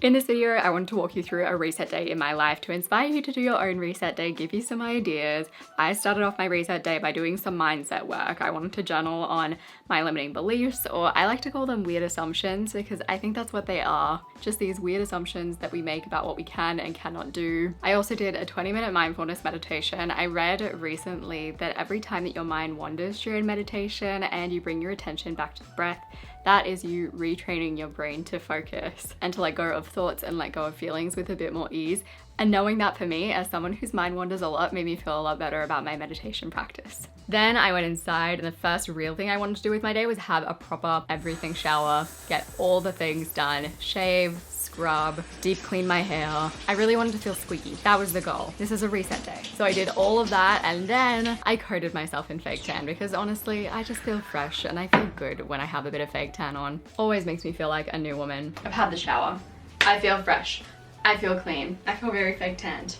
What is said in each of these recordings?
In this video, I wanted to walk you through a reset day in my life to inspire you to do your own reset day, give you some ideas. I started off my reset day by doing some mindset work. I wanted to journal on my limiting beliefs, or I like to call them weird assumptions because I think that's what they are. Just these weird assumptions that we make about what we can and cannot do. I also did a 20-minute mindfulness meditation. I read recently that every time that your mind wanders during meditation and you bring your attention back to the breath, that is you retraining your brain to focus and to let go of thoughts and let go of feelings with a bit more ease. And knowing that for me, as someone whose mind wanders a lot, made me feel a lot better about my meditation practice. Then I went inside and the first real thing I wanted to do with my day was have a proper everything shower, get all the things done, shave, scrub, deep clean my hair. I really wanted to feel squeaky. That was the goal. This is a reset day. So I did all of that and then I coated myself in fake tan because honestly, I just feel fresh and I feel good when I have a bit of fake tan on. Always makes me feel like a new woman. I've had the shower. I feel fresh. I feel clean. I feel very fake tanned.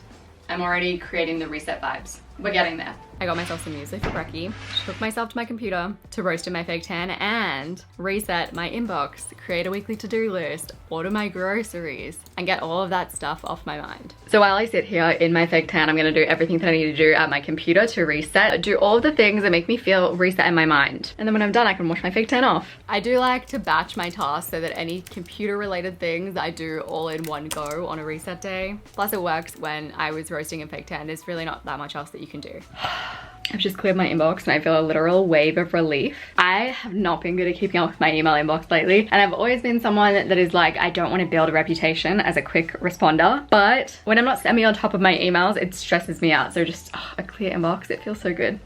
I'm already creating the reset vibes. We're getting there. I got myself some music for brekkie, took myself to my computer to roast in my fake tan and reset my inbox, create a weekly to-do list, order my groceries, and get all of that stuff off my mind. So while I sit here in my fake tan, I'm gonna do everything that I need to do at my computer to reset, do all of the things that make me feel reset in my mind. And then when I'm done, I can wash my fake tan off. I do like to batch my tasks so that any computer-related things I do all in one go on a reset day. Plus it works when I was roasting in fake tan. There's really not that much else that you can do. I've just cleared my inbox and I feel a literal wave of relief. I have not been good at keeping up with my email inbox lately, and I've always been someone that is like, I don't want to build a reputation as a quick responder, but when I'm not semi on top of my emails, it stresses me out. So just a clear inbox, it feels so good.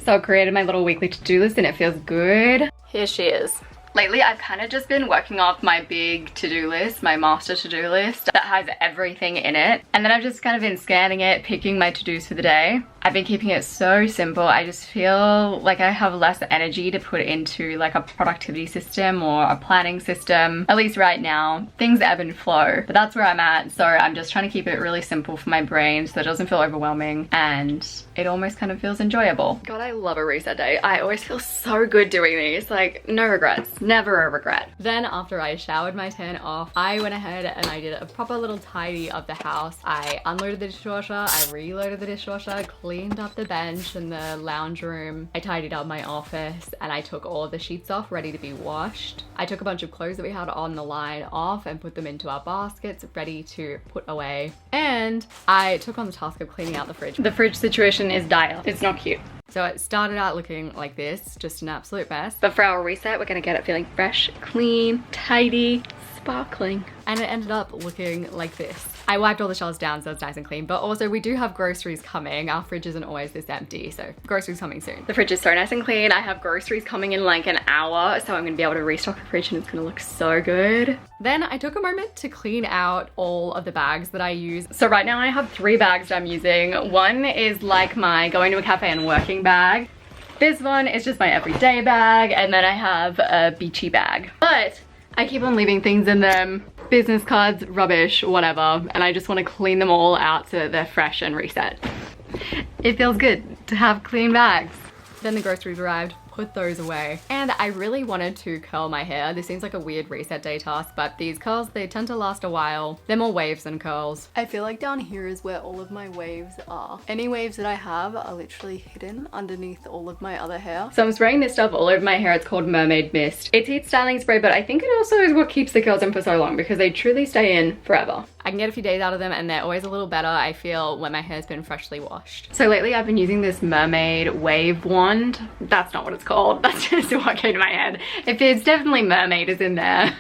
So I created my little weekly to-do list and it feels good. Here she is. Lately, I've kind of just been working off my big to-do list, my master to-do list that has everything in it. And then I've just kind of been scanning it, picking my to-dos for the day. I've been keeping it so simple. I just feel like I have less energy to put into like a productivity system or a planning system. At least right now, things ebb and flow, but that's where I'm at. So I'm just trying to keep it really simple for my brain so that it doesn't feel overwhelming and it almost kind of feels enjoyable. God, I love a reset day. I always feel so good doing these. Like, no regrets, never a regret. Then after I showered my tan off, I went ahead and I did a proper little tidy of the house. I unloaded the dishwasher, I reloaded the dishwasher, cleaned up the bench and the lounge room. I tidied up my office and I took all of the sheets off ready to be washed. I took a bunch of clothes that we had on the line off and put them into our baskets ready to put away. And I took on the task of cleaning out the fridge. The fridge situation is dire. It's not cute. So it started out looking like this, just an absolute mess. But for our reset, we're gonna get it feeling fresh, clean, tidy, sparkling. And it ended up looking like this. I wiped all the shelves down so it's nice and clean, but also we do have groceries coming. Our fridge isn't always this empty, so groceries coming soon. The fridge is so nice and clean. I have groceries coming in like an hour, so I'm gonna be able to restock the fridge and it's gonna look so good. Then I took a moment to clean out all of the bags that I use. So right now I have 3 bags that I'm using. One is like my going to a cafe and working bag. This one is just my everyday bag, and then I have a beachy bag. But I keep on leaving things in them, business cards, rubbish, whatever, and I just want to clean them all out so that they're fresh and reset. It feels good to have clean bags. Then the groceries arrived, put those away. And I really wanted to curl my hair. This seems like a weird reset day task, but these curls, they tend to last a while. They're more waves than curls. I feel like down here is where all of my waves are. Any waves that I have are literally hidden underneath all of my other hair. So I'm spraying this stuff all over my hair. It's called Mermaid Mist. It's heat styling spray, but I think it also is what keeps the curls in for so long because they truly stay in forever. I can get a few days out of them and they're always a little better, I feel, when my hair's been freshly washed. So lately I've been using this mermaid wave wand. That's not what it's called. That's just what came to my head. It's definitely mermaid is in there.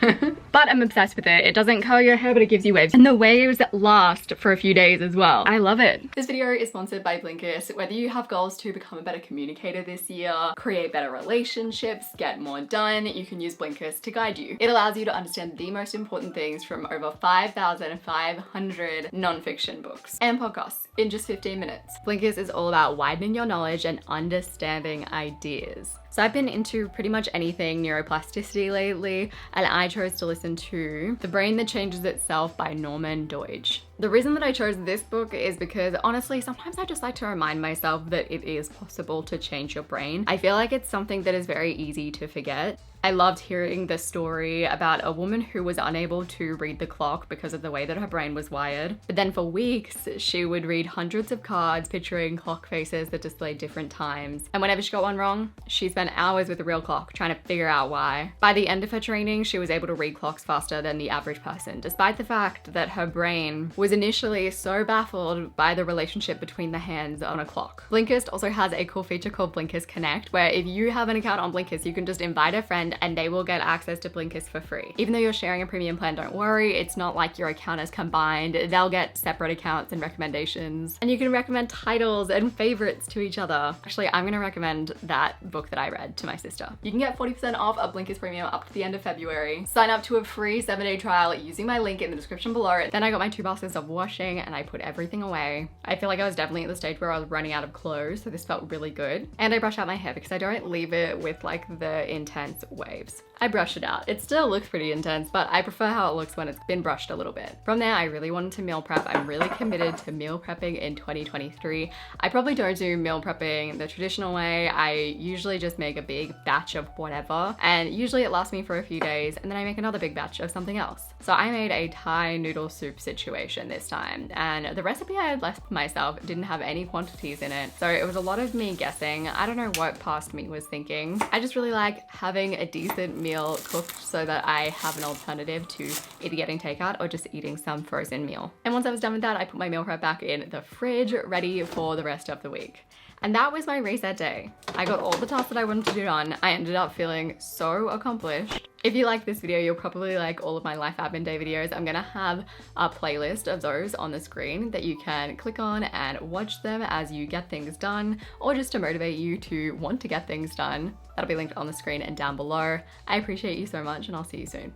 But I'm obsessed with it. It doesn't curl your hair, but it gives you waves. And the waves last for a few days as well. I love it. This video is sponsored by Blinkist. Whether you have goals to become a better communicator this year, create better relationships, get more done, you can use Blinkist to guide you. It allows you to understand the most important things from over 5,500 non-fiction books and podcasts in just 15 minutes. Blinkist is all about widening your knowledge and understanding ideas. So I've been into pretty much anything neuroplasticity lately, and I chose to listen to The Brain That Changes Itself by Norman Doidge. The reason that I chose this book is because honestly, sometimes I just like to remind myself that it is possible to change your brain. I feel like it's something that is very easy to forget. I loved hearing the story about a woman who was unable to read the clock because of the way that her brain was wired. But then for weeks, she would read hundreds of cards picturing clock faces that displayed different times. And whenever she got one wrong, she spent hours with the real clock trying to figure out why. By the end of her training, she was able to read clocks faster than the average person, despite the fact that her brain was initially so baffled by the relationship between the hands on a clock. Blinkist also has a cool feature called Blinkist Connect, where if you have an account on Blinkist, you can just invite a friend and they will get access to Blinkist for free. Even though you're sharing a premium plan, don't worry, it's not like your account is combined. They'll get separate accounts and recommendations, and you can recommend titles and favorites to each other. Actually, I'm gonna recommend that book that I read to my sister. You can get 40% off a Blinkist Premium up to the end of February. Sign up to a free 7-day trial using my link in the description below. Then I got my 2 baskets of washing and I put everything away. I feel like I was definitely at the stage where I was running out of clothes, so this felt really good. And I brush out my hair because I don't leave it with like the intense waves. I brushed it out. It still looks pretty intense, but I prefer how it looks when it's been brushed a little bit. From there, I really wanted to meal prep. I'm really committed to meal prepping in 2023. I probably don't do meal prepping the traditional way. I usually just make a big batch of whatever, and usually it lasts me for a few days, and then I make another big batch of something else. So I made a Thai noodle soup situation this time, and the recipe I had left myself didn't have any quantities in it, so it was a lot of me guessing. I don't know what past me was thinking. I just really like having a decent meal cooked so that I have an alternative to either getting takeout or just eating some frozen meal. And once I was done with that, I put my meal prep back in the fridge, ready for the rest of the week. And that was my reset day. I got all the tasks that I wanted to do done. I ended up feeling so accomplished. If you like this video, you'll probably like all of my life admin day videos. I'm gonna have a playlist of those on the screen that you can click on and watch them as you get things done, or just to motivate you to want to get things done. That'll be linked on the screen and down below. I appreciate you so much, and I'll see you soon.